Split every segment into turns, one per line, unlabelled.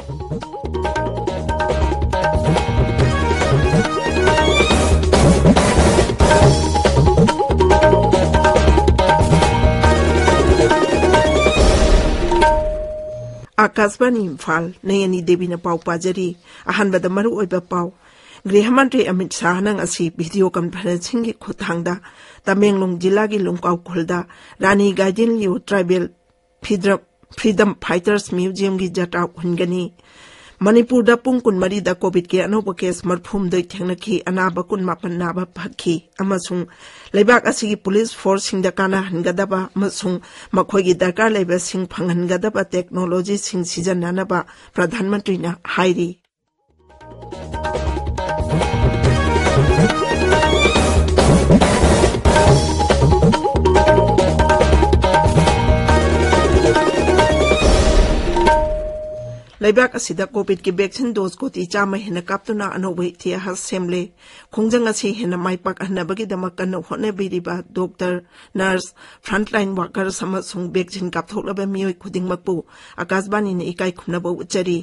आकाशवाणी इम्फाल नयनी देवी न पाव पाजरी अहनबद मरु ओइबा पाव गृहमंत्री अमित शाह नंग असी वीडियो कॉन्फ्रेंसिंग की खुथांगदा तमेंगलोंग जिला की लुंकाव खुलदा रानी गाइदिनलिउ ट्राइबल फ्रीडम फाइटर्स म्यूजियम की जटाव हुनगनी मणिपुर पुंग कुनमरी कोविड के अनौब केस मरफूम थेंगनखी अनाब कुनमापन नाब फखी अमसुंग लेबाक असिगी पुलिस फोर्स सिंग काना हनगदबा अमसुंग मखोगी दरकार लेबा सिंग फंगनगदबा टेक्नोलॉजी सिंग सिजननबा प्रधानमंत्री ना हाइरी लेबाक असिदा कोविड की वैक्सीन डोज को ती चामा हेन काप्तुना अनौबा इतिहास सेमले खोंजंग असि हेन माइपाक हनबगीदमक कन्न होटनेबिरिबा डॉक्टर नर्स फ्रंटलाइन वर्कर्स अमसुंग वैक्सीन काप्थोक्लबा मियोय खुदिंगमकपु आकाशवाणी ने इकाई खुनबा उच्चरी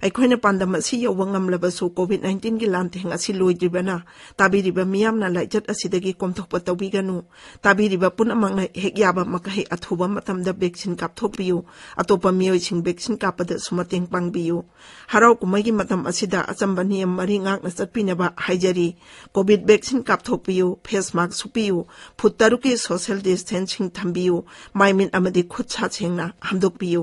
अखोइना पांदम असि यौबा ngamlabasु कोविड 19 की लांथेंग असि लोइद्रिबना ताबिरिबा मियामना लाइजत असिदगी कोमथोकपा तौबिगनु ताबिरिबा पुनमंगना हेक याबा मकहे अथुबा मतमदा वैक्सीन काप्थोकपियु अतोपा मियोय सिंग वैक्सीन कापदा सुमतेंग हराव कुमैगी मतम असिदा अचंबा नियम मरी ngakna चटपिनबा हाइजरी कोविड वैक्सीन काप्थोकपियु फेस मास्क सुपियु फुट तरुकी सोशल डिस्टेंसिंग थंबियु माइमिन अमदि खुद सा छेंगना हमदोकपियु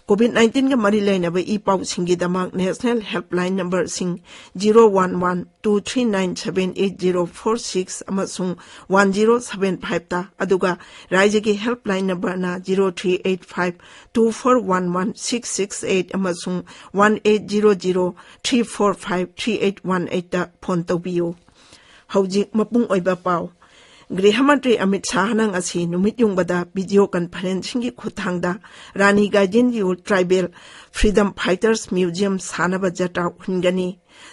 कोविड 19 के मरी लेनबा ई पाउ सिंगी दमाक नेशनल हेल्पलाइन नंबर सिंग 01123978046 अमसुंग 1075 ता अदुगा राज्य के हेल्पलाइन नंबर ना 0385241166 अमसुंग 1800345381 ता फोन तौबियु हौजिक मपुंग ओइबा पाउ गृहमंत्री अमित शाह नंग असी नुमित युंगबदा वीडियो कॉन्फ्रेंसिंग की खुथांगदा रानी गाइदिनलिउ ट्राइबल फ्रीडम फाइटर्स म्यूजियम सानबा जटाव हुनगनी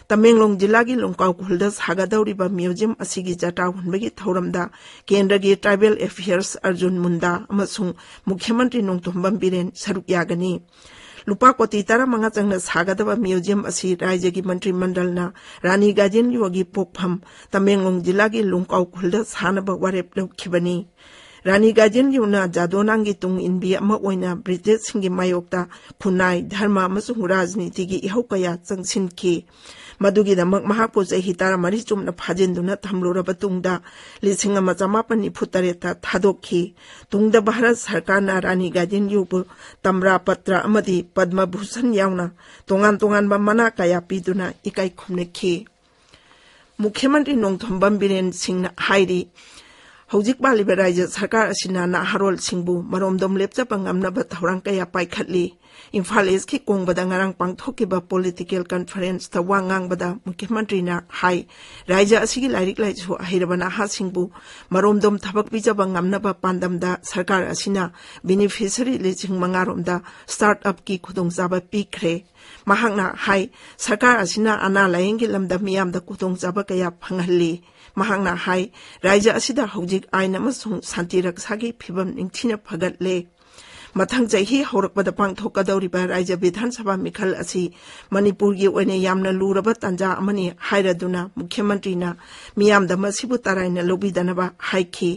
तमेंगलोंग जिला की लुंकाव खुलदा सागदौरिबा म्यूजियम असिगी जटाव हुनबगी थौरमदा केंद्र की ट्राइबल अफेयर्स अर्जुन मुंडा अमसुंग मुख्यमंत्री नोंगथोंबम बिरेन सरुक यागनी लुपा कोटी 15 चंगना सागदबा म्यूजियम असी राज्य की मंत्रिमंडल रानी गाइदिनलिउ की पोकफम तमेंगलोंग जिला की लुंकाव खुलदा सानबा वारेप लौखिबनी रानी गाइदिनलिउ जादोनांग की तुंग इनबी अमा ओइना ब्रिटिश सिंगी मायोक्ता खुनाई धर्म अमसुंग राजनीति की इहौ कया चंगसिनखी मदुगिदमक महापु चही 13 चुमना फाजिन्दुना थमलुरबा तुंगदा 1993 थादोखी तुंगदा भारत सरकार ना रानी गाइदिनलिउ तमरा पत्र अमदी पद्म भूषण यावना तोंगान तोंगान मना कया पीदुना इकाई खुमनेखी मुख्यमंत्री नोंगथोंबम बिरेन सिंह हाइरी हौजिक बालिबा राज्य सरकार असिना नाहरोल सिंबु मरोमदोम लेपचपा ngamnaba थौरांग कया पाइखटली इम्फाल ईस्ट की कोंगबदा ngarang पांगथोकिबा पॉलिटिकल कॉन्फ्रेंस ता वा ngangbada मुख्यमंत्री ना हाई राज्य असिगी लाइरिक लाइसु अहिरबा नाहा सिंबु मरोमदोम थबक पिजबा ngamnaba पांदमदा सरकार असिना बेनिफिशियरी लिसिंग मंगारोमदा स्टार्टअप की खुदोंजाबा पिखरे महांगना हाई सरकार असिना अना लायंगी लमदा मियामदा खुदोंजाबा कया फंगहली महांगना हाई राज्य असिदा हौजिक आइन अमसुंग शांति रक्षागी फिबम निंगथिना फगतले मथंग चही हौरकबदा पांगथोकदौरिबा राज्य विधानसभा मिखल असि मणिपुर की ओइने यामना लुरबा तंजा अमनि हाइरदुना मुख्यमंत्रीना मियामदा मसिबु तराइना लोबिदनबा हाइखी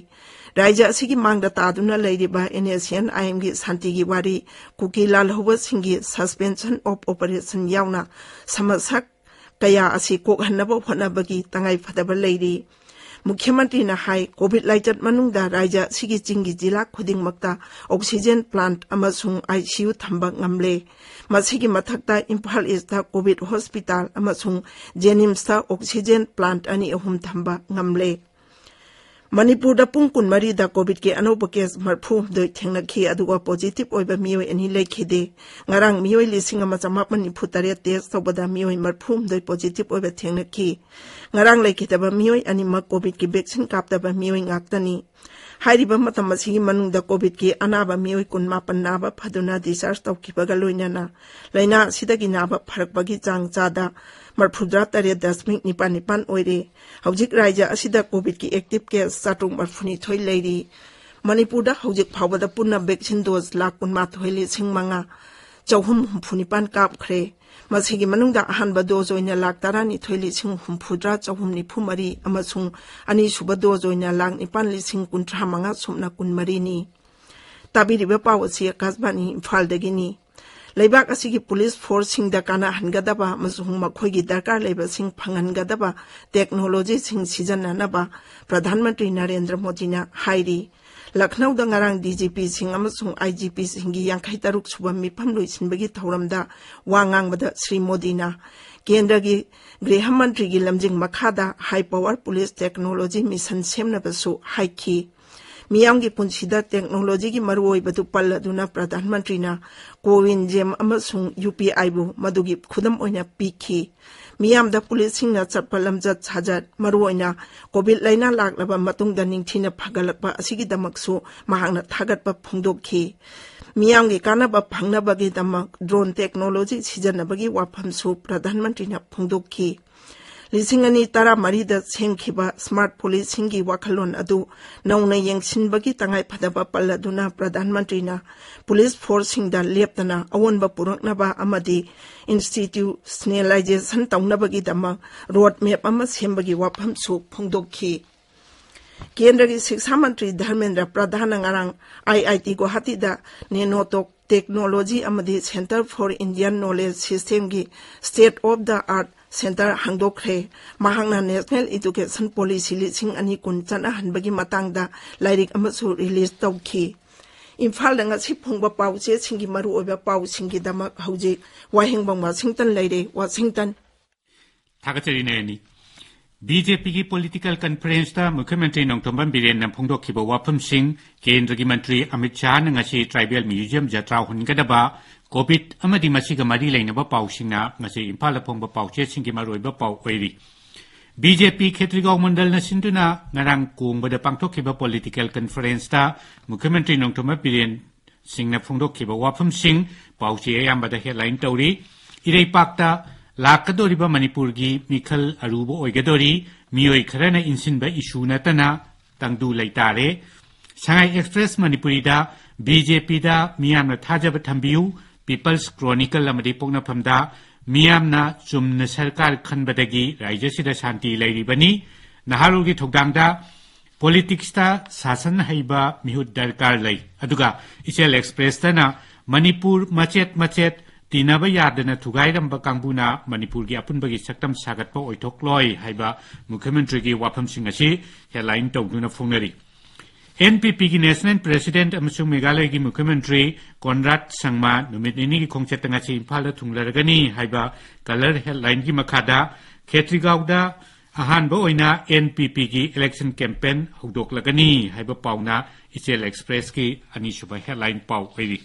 राज्य असिगी मांगदा तादुना लैरिबा एनएसएन आईएम की शांति की वारी कुकी लालहौबा सिंगी सस्पेंशन ऑफ ऑपरेशन यावना समस्या कया असी कोकहन्नबा होनबगी तंगाई फदबा लैरी मुख्यमंत्री ना हाई कोविड लाइचत मनुंगदा राज्य सिगी चिंगी जिला खुदिंगमक्ता ऑक्सीजन प्लांट अमसुंग आईसीयू थंबा ngamle मसिगी मथक्ता इम्फाल ईस्टता कोविड हॉस्पिटल अमसुंग जेनिम्सता ऑक्सीजन प्लांट अनि अहुम थंबा ngamle मणिपुर पुंग कुनमरी कोविड के अनौब केस मरफू थेंगनखी अदुगा पॉजिटिव ओइबा मियोय अनि लेखिदे ngarang मियोय 1993 टेस्ट तौबदा मियोय मरफू पॉजिटिव ओइबा थेंगनखी ngarang लेखिदबा मियोय अनि कोविड की वैक्सीन कापदबा मियोय ngakतनी हाइरिबा मतम असिगी मनुंगदा कोविड की अनाबा मियोय 19 नाबा फदुना डिस्चार्ज तौखिबगा लोइनाना लैना सिदगी नाबा फरकबगी चांग चादा 43.9 ओइरे हौजिक राज्य असिदा कोविड की एक्टिव केस 442 लैरी मणिपुरदा हौजिक फावदा पुन्ना वैक्सीन डोज 1,15,500 454 कापख्रे मसिगी मनुंगदा अहानबा डोज ओइना लाख 12,7,494 अमसुंग अनीसुबा डोज ओइना लाख 9,95 सुमना 13 नि ताबिरिबा पाव असि आकाशवाणी इम्फालदगिनी लेबाक असिगी पुलिस फोर्स सिंगदा काना हनगदबा मसुंग मखोइगी दरकार लेबा सिंग फंगनगदबा टेक्नोलॉजी सिंग सिजननबा प्रधानमंत्री नरेंद्र मोदी ना हाइरी लखनऊ दंगारांग डीजीपी सिंह अमसुंग आईजीपी सिंगी 53 सुबा मिफम लोइसिनबगी थौरमदा वांगांगबदा श्री मोदी ना केंद्र की गृह मंत्री की लमजिंग मखादा high power police technology mission सेमनबसु हाइखी मियाम की पुंसीदा टेक्नोलॉजी की मरुओइबदु पल्लदुना प्रधानमंत्री ना कोविन जेम अमसुंग यूपीआई बु मदुगी खुदम ओइना पीखी मियाम दा पुलिस सिंह ना चपलमजत साजत मरुओइना कोविड लाइना लागलबा मतुंगदा निंगथिना फगलकपा असिगी दमकसु महांगना थागतपा फोंदोखी मियाम की कानाबा फंगनबगी दमक ड्रोन टेक्नोलॉजी सिजनबगी वाफमसु प्रधानमंत्री ना फोंदोखी 2013 सेंखिबा स्मार्ट पुलिस सिंगी वाखलोन अदु नौना येंगसिनबगी तंगाई फदबा पल्लदुना प्रधानमंत्री ना पुलिस फोर्स सिंगदा लेपतना अवोनबा पुरकनबा अमदी इंस्टीट्यूशनलाइजेशन तौनबगी दमा रोड मैप अमा सेमबगी वाफमसु फोंदोखी केंद्र की शिक्षा मंत्री धर्मेंद्र प्रधान ngarang IIT गुवाहाटी दा नेनोटोक टेक्नोलॉजी अमदी centre for Indian knowledge system की state of the art centre हांगदोखरे महांगना नेशनल एजुकेशन पॉलिसी 2020 चनहनबगी मतंगदा लाइरिक अमसु रिलीज तौखी इम्फाल दंगासी फुंगबा पाउचे सिंगी मरु ओबा पाउ सिंगी दमक हौजी वाहेंगबंग वाशिंगटन लेरे वाशिंगटन
थागचरिनेनी बीजेपी की पॉलिटिकल कॉन्फ्रेंस ता मुख्यमंत्री नोंगथोंबम बिरेन फोंदोखिबा वाफम सिंह केंद्र की मंत्री अमित शाह नंगासी ट्राइबल म्यूजियम जत्रा हुनगदबा कोविड अमदी मसिगा मरी लेनबा पाउसिंगना ngasi इम्फाल फोंबा पाउचे सिंगी मरोइबा पाउ ओइरी बीजेपी क्षेत्रीगांव मंडल न सिंधुना ngarang कोंगबदा पांगथोखिबा पॉलिटिकल कॉन्फ्रेंस ता मुख्यमंत्री नोंगथोंबा बिरेन सिंहना फोंदोखिबा वाफम सिंह पाउचे अयामबदा हेडलाइन तौरी इरेपाक्ता लाकदोरिबा मणिपुर की मिखल अरुबो ओइगदोरी मियोई खरना इंसिनबा इशू नतना तंगदु लैतारे सांगाई एक्सप्रेस मणिपुरी दा बीजेपी दा मियामना थाजबा थंबियु पीपल्स क्रोनिकल अमदी पोंगनाफमदा मियामना चुमना सरकार खनबदगी राज्यसिदा शांति लैरिबनी नहारुगी थोगदांगदा पॉलिटिक्स ता शासन हैबा मिहुत दरकार लै अदुगा इसेल एक्सप्रेस तना मणिपुर मचेत मचेत तीनबा यादना थुगाइरंबा कांगबुना मणिपुर की अपुनबगी सक्तम सागतपा ओइथोक्लोय हाइबा मुख्यमंत्री की वाफमसिंग असि हेडलाइन तौदुना फोंगनरी एनपीपी की नेशनल प्रेसिडेंट अमसुंग मेघालय की मुख्यमंत्री कोनराड संगमा नुमित निनी की खोंगचतंगासी इम्फाल थुंगलरगनी हाइबा कलर हेडलाइन की मखादा खेत्रीगावदा अहानबा ओइना एनपीपी की इलेक्शन कैंपेन हौदोक्लगनी हाइबा पाउना इचेल एक्सप्रेस की अनिसुबा हेडलाइन पाउ ओइरी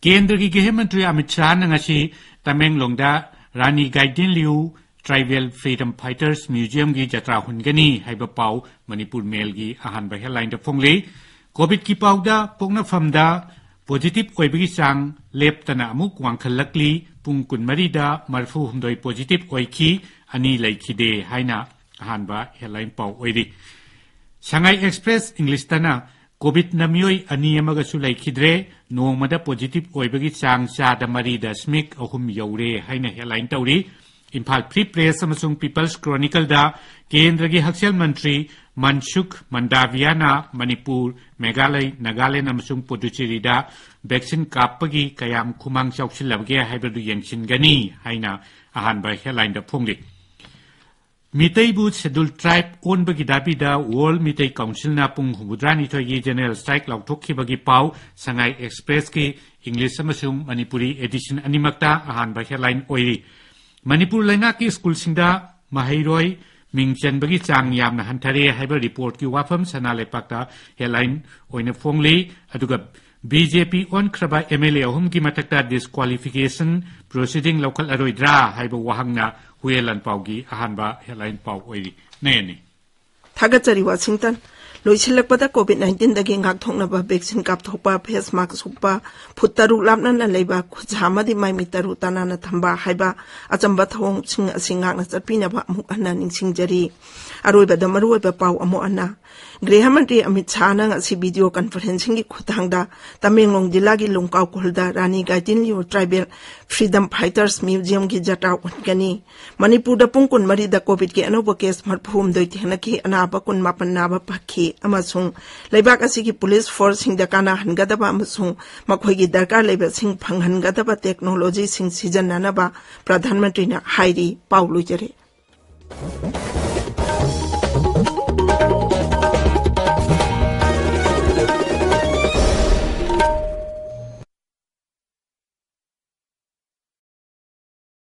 केंद्र की गृह मंत्री अमित शाह नंगासी तमेंगलोंगदा रानी गाइडेनलिउ ट्राइबल फ्रीडम फाइटर्स म्यूजियम की जत्रा हुनगनी हाइबा पाउ मणिपुर मेल की अहानबा हेडलाइन दा फोंगले कोविड की पाउदा पोंगनाफमदा पॉजिटिव ओइबगी चांग लेपतना अमुक वांखलकली पुंग 24 दा 42 पॉजिटिव ओइखी अनि लैखिदे हाइना अहानबा हेडलाइन पाउ ओइरी सांगाई एक्सप्रेस इंग्लिश तना कोविड नमियोई अनि अमगसु लैखिद्रे नोंगमदा पॉजिटिव ओइबगी चांग 4.3 यौरे हाइना हेडलाइन तौरी इम्फाल फ्री प्रेस अमसुंग पीपल्स क्रोनिकल दा केंद्र की हक्सेल मंत्री मनसुख मंडावियाना मणिपुर मेघालय नागालैंड अमसुंग पुडुचेरी दा वैक्सीन कापगी कयाम खुमांग चौसिलबगे हाइबदु यंगसिनगनी हाइना अहानबा हेडलाइन दा फोंगले मितैबु शेड्यूल ट्राइब ओनबगी दाबीदा वर्ल्ड मितै काउंसिल ना पुंग हुबुद्रानिथोय की जनरल स्ट्राइक लाउथोखिबगी पाउ संगाई एक्सप्रेस की इंग्लिश अमसुंग मणिपुरी एडिशन अनिमक्ता अहानबा हेडलाइन ओइरी मणिपुर लैंगा की स्कूल सिंदा महैरोय मिंगचनबगी चांग यामना हंथरे हाइबा रिपोर्ट की वाफम सना लेपाक्ता हेडलाइन ओइना फोंगले अदुगा बीजेपी ओनख्रबा एमएलए अहुम की मतकता डिस्क्वालिफिकेशन प्रोसीडिंग लोकल अरोइद्रा हाइबा वहांगना हुएलन पाउगी अहानबा हेडलाइन पाउ ओइरी नेने
थागचरी वाशिंगटन लोइसिलकपदा कोविड-19 दगी ngakthognaba vaccine kapthokpa face mask suppa futtaru lapnana leiba khujhamadi maimitaru tanana thamba haiba achamba thong sing asingak na chapina ba amuk anna ningsingjari aroibada maruiba pau amo anna गृह मंत्री Amit Shah video conferencing की खुदांगदा तमेंगलोंग जिला की लुंकाव खुलदा रानी Gaidinliu tribal freedom fighters museum की जत्रा उनगनी मणिपुर पुंग कुन मरी Covid के अनौब केस मरफूम थेंकी अनाब कुन मापन नाब फखी लेबाक की पुलिस फोर्स काना हनगदब मखोगी दरकार लेबसिंग फंगहनगदब टेक्नोलॉजी सिजन्ननब प्रधानमंत्री ने हाइरी पाउ लुजरे।